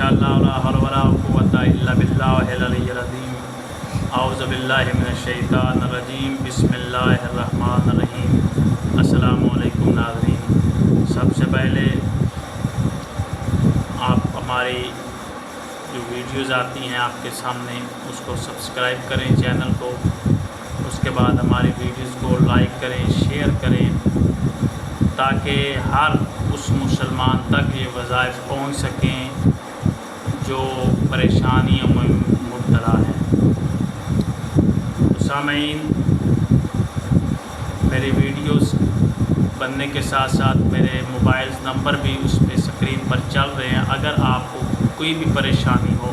इंशाअल्लाह ला हौला वला कुव्वता इल्ला बिल्लाहिल अलिय्यिल अज़ीम। औज़ु बिल्लाहि मिनश्शैतानिर रजीम। बिस्मिल्लाहिर रहमानिर रहीम। अस्सलामु अलैकुम नाज़रीन। सबसे पहले आप हमारी जो वीडियोज़ आती हैं आपके सामने उसको सब्सक्राइब करें चैनल को। उसके बाद हमारी वीडियोज़ को लाइक करें, शेयर करें, ताकि हर उस मुसलमान तक ये वज़ाइफ पहुँच सकें जो परेशानियों में मुब्तला है। तो सामीन, मेरी वीडियोस बनने के साथ साथ मेरे मोबाइल नंबर भी उस पर स्क्रीन पर चल रहे हैं। अगर आपको कोई भी परेशानी हो,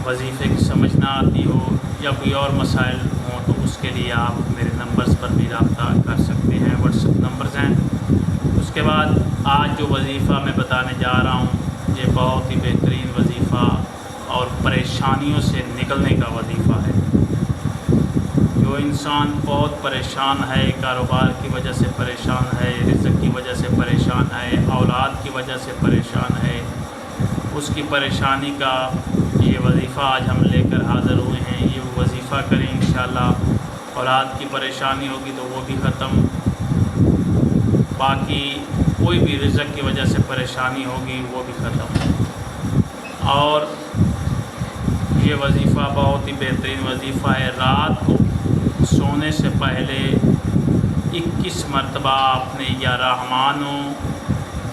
वजीफ़े की समझ ना आती हो या कोई और मसाइल हों, तो उसके लिए आप मेरे नंबर्स पर भी रब्ता कर सकते हैं। व्हाट्सएप नंबर्स हैं। उसके बाद आज जो वजीफ़ा मैं बताने जा रहा हूँ ये बहुत ही बेहतरीन वजीफ़ा और परेशानियों से निकलने का वजीफ़ा है। जो इंसान बहुत परेशान है, कारोबार की वजह से परेशान है, रिज़्क़ की वजह से परेशान है, औलाद की वजह से परेशान है, उसकी परेशानी का ये वजीफ़ा आज हम लेकर हाज़िर हुए हैं। ये वजीफ़ा करें इंशाअल्लाह। औलाद की परेशानी होगी तो वो भी ख़त्म, बाकी कोई भी रिज़्क़ की वजह से परेशानी होगी वो भी ख़त्म। और ये वजीफ़ा बहुत ही बेहतरीन वजीफ़ा है। रात को सोने से पहले 21 मरतबा आपने या रहमानो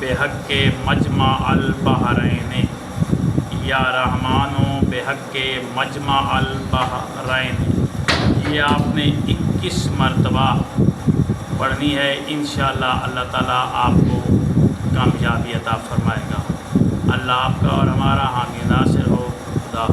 बेहक़्क़े मजमा अल बहरैन, या रहमानो बेहक़्क़े मजमा अल बहरैन, ये आपने 21 मरतबा पढ़नी है। इंशाअल्लाह अल्लाह ताला आपको कामयाबी अता फ़रमाएगा। अल्लाह आपका और हमारा हामी नासिर हो। खुदा